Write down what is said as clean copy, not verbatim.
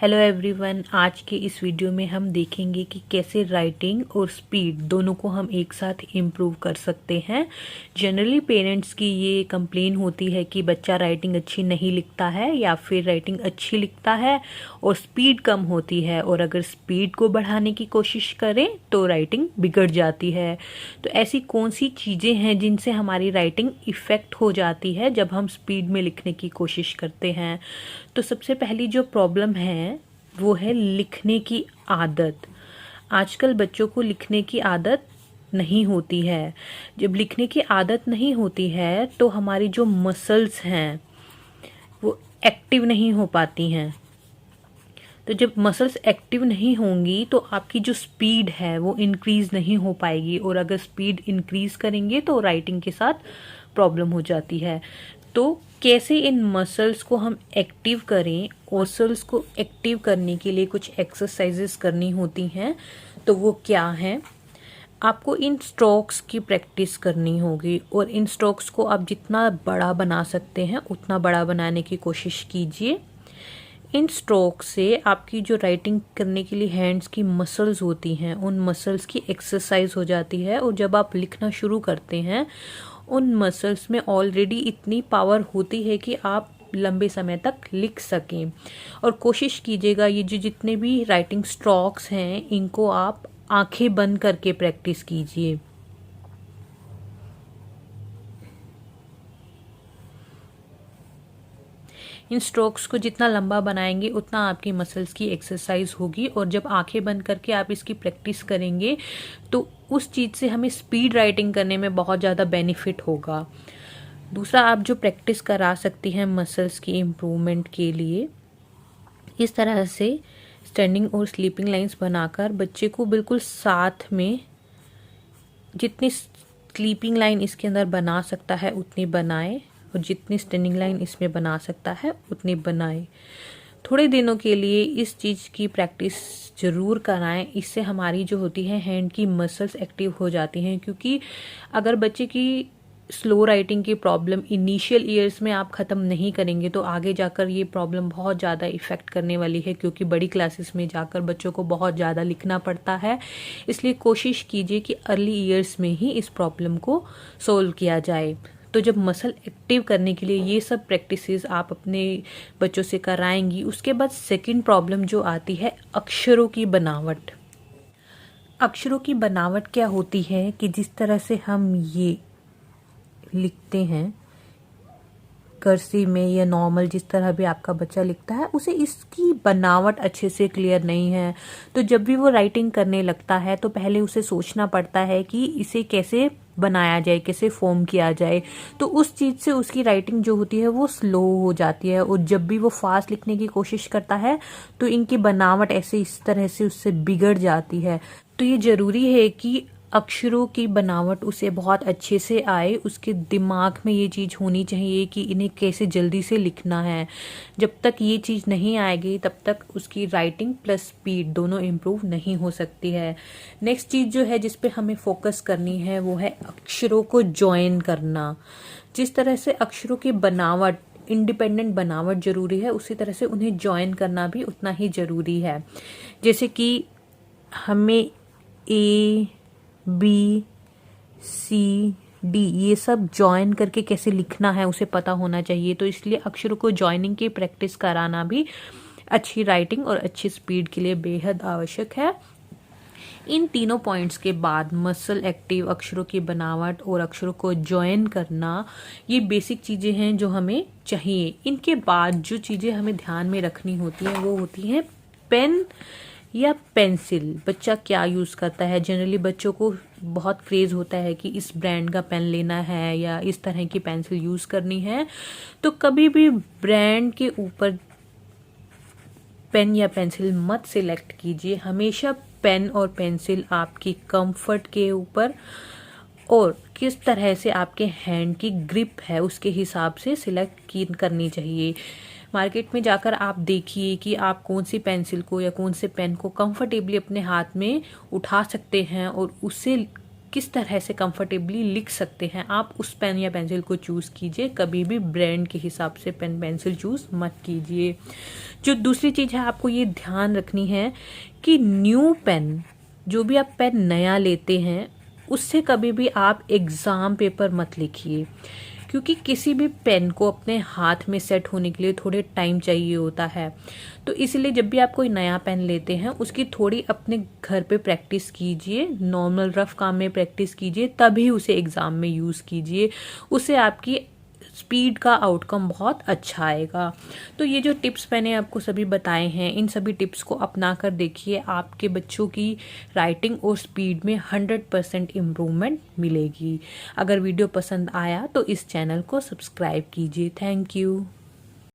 Hello everyone, आज के इस वीडियो में हम देखेंगे कि कैसे राइटिंग और स्पीड दोनों को हम एक साथ इम्प्रूव कर सकते हैं। जनरली पेरेंट्स की ये कंप्लेन होती है कि बच्चा राइटिंग अच्छी नहीं लिखता है या फिर राइटिंग अच्छी लिखता है और स्पीड कम होती है, और अगर स्पीड को बढ़ाने की कोशिश करें तो राइटिंग बिगड़ जाती है। तो ऐसी कौन सी चीज़ें हैं जिनसे हमारी राइटिंग इफ़ेक्ट हो जाती है जब हम स्पीड में लिखने की कोशिश करते हैं? तो सबसे पहली जो प्रॉब्लम है वो है लिखने की आदत। आजकल बच्चों को लिखने की आदत नहीं होती है। जब लिखने की आदत नहीं होती है तो हमारी जो मसल्स हैं वो एक्टिव नहीं हो पाती हैं। तो जब मसल्स एक्टिव नहीं होंगी तो आपकी जो स्पीड है वो इंक्रीज़ नहीं हो पाएगी, और अगर स्पीड इंक्रीज़ करेंगे तो राइटिंग के साथ प्रॉब्लम हो जाती है। तो कैसे इन मसल्स को हम एक्टिव करें? मसल्स को एक्टिव करने के लिए कुछ एक्सरसाइजेस करनी होती हैं। तो वो क्या हैं? आपको इन स्ट्रोक्स की प्रैक्टिस करनी होगी, और इन स्ट्रोक्स को आप जितना बड़ा बना सकते हैं उतना बड़ा बनाने की कोशिश कीजिए। इन स्ट्रोक से आपकी जो राइटिंग करने के लिए हैंड्स की मसल्स होती हैं उन मसल्स की एक्सरसाइज हो जाती है, और जब आप लिखना शुरू करते हैं उन मसल्स में ऑलरेडी इतनी पावर होती है कि आप लंबे समय तक लिख सकें। और कोशिश कीजिएगा ये जो जितने भी राइटिंग स्ट्रोक्स हैं इनको आप आंखें बंद करके प्रैक्टिस कीजिए। इन स्ट्रोक्स को जितना लंबा बनाएंगे उतना आपकी मसल्स की एक्सरसाइज होगी, और जब आंखें बंद करके आप इसकी प्रैक्टिस करेंगे तो उस चीज़ से हमें स्पीड राइटिंग करने में बहुत ज़्यादा बेनिफिट होगा। दूसरा, आप जो प्रैक्टिस करा सकती हैं मसल्स की इम्प्रूवमेंट के लिए, इस तरह से स्टैंडिंग और स्लीपिंग लाइंस बनाकर बच्चे को बिल्कुल साथ में जितनी स्लीपिंग लाइन इसके अंदर बना सकता है उतनी बनाए, और जितनी स्टैंडिंग लाइन इसमें बना सकता है उतनी बनाए। थोड़े दिनों के लिए इस चीज़ की प्रैक्टिस ज़रूर कराएं। इससे हमारी जो होती है हैंड की मसल्स एक्टिव हो जाती हैं, क्योंकि अगर बच्चे की स्लो राइटिंग की प्रॉब्लम इनिशियल ईयर्स में आप ख़त्म नहीं करेंगे तो आगे जाकर ये प्रॉब्लम बहुत ज़्यादा इफ़ेक्ट करने वाली है, क्योंकि बड़ी क्लासेस में जाकर बच्चों को बहुत ज़्यादा लिखना पड़ता है। इसलिए कोशिश कीजिए कि अर्ली ईयर्स में ही इस प्रॉब्लम को सोल्व किया जाए। तो जब मसल एक्टिव करने के लिए ये सब प्रैक्टिसेस आप अपने बच्चों से कराएंगी, उसके बाद सेकंड प्रॉब्लम जो आती है अक्षरों की बनावट। अक्षरों की बनावट क्या होती है कि जिस तरह से हम ये लिखते हैं कर्सिव में या नॉर्मल जिस तरह भी आपका बच्चा लिखता है, उसे इसकी बनावट अच्छे से क्लियर नहीं है। तो जब भी वो राइटिंग करने लगता है तो पहले उसे सोचना पड़ता है कि इसे कैसे बनाया जाए, कैसे फॉर्म किया जाए। तो उस चीज़ से उसकी राइटिंग जो होती है वो स्लो हो जाती है, और जब भी वो फास्ट लिखने की कोशिश करता है तो इनकी बनावट ऐसे इस तरह से उससे बिगड़ जाती है। तो ये ज़रूरी है कि अक्षरों की बनावट उसे बहुत अच्छे से आए। उसके दिमाग में ये चीज़ होनी चाहिए कि इन्हें कैसे जल्दी से लिखना है। जब तक ये चीज़ नहीं आएगी तब तक उसकी राइटिंग प्लस स्पीड दोनों इम्प्रूव नहीं हो सकती है। नेक्स्ट चीज़ जो है जिस पे हमें फोकस करनी है वो है अक्षरों को जॉइन करना। जिस तरह से अक्षरों की बनावट इंडिपेंडेंट बनावट ज़रूरी है, उसी तरह से उन्हें जॉइन करना भी उतना ही ज़रूरी है। जैसे कि हमें ए बी सी डी ये सब जॉइन करके कैसे लिखना है उसे पता होना चाहिए। तो इसलिए अक्षरों को जॉइनिंग की प्रैक्टिस कराना भी अच्छी राइटिंग और अच्छी स्पीड के लिए बेहद आवश्यक है। इन तीनों पॉइंट्स के बाद मसल एक्टिव, अक्षरों की बनावट और अक्षरों को जॉइन करना, ये बेसिक चीज़ें हैं जो हमें चाहिए। इनके बाद जो चीज़ें हमें ध्यान में रखनी होती हैं वो होती हैं पेन या पेंसिल। बच्चा क्या यूज़ करता है। जनरली बच्चों को बहुत क्रेज़ होता है कि इस ब्रांड का पेन लेना है या इस तरह की पेंसिल यूज़ करनी है। तो कभी भी ब्रांड के ऊपर पेन या पेंसिल मत सिलेक्ट कीजिए। हमेशा पेन और पेंसिल आपकी कंफर्ट के ऊपर और किस तरह से आपके हैंड की ग्रिप है उसके हिसाब से सिलेक्ट करनी चाहिए। मार्केट में जाकर आप देखिए कि आप कौन सी पेंसिल को या कौन से पेन को कंफर्टेबली अपने हाथ में उठा सकते हैं और उससे किस तरह से कंफर्टेबली लिख सकते हैं, आप उस पेन या पेंसिल को चूज़ कीजिए। कभी भी ब्रांड के हिसाब से पेन पेंसिल चूज़ मत कीजिए। जो दूसरी चीज़ है, आपको ये ध्यान रखनी है कि न्यू पेन, जो भी आप पेन नया लेते हैं, उससे कभी भी आप एग्ज़ाम पेपर मत लिखिए, क्योंकि किसी भी पेन को अपने हाथ में सेट होने के लिए थोड़े टाइम चाहिए होता है। तो इसलिए जब भी आप कोई नया पेन लेते हैं, उसकी थोड़ी अपने घर पे प्रैक्टिस कीजिए, नॉर्मल रफ काम में प्रैक्टिस कीजिए, तभी उसे एग्ज़ाम में यूज़ कीजिए। उससे आपकी स्पीड का आउटकम बहुत अच्छा आएगा। तो ये जो टिप्स मैंने आपको सभी बताए हैं, इन सभी टिप्स को अपना कर देखिए, आपके बच्चों की राइटिंग और स्पीड में 100% इम्प्रूवमेंट मिलेगी। अगर वीडियो पसंद आया तो इस चैनल को सब्सक्राइब कीजिए। Thank you.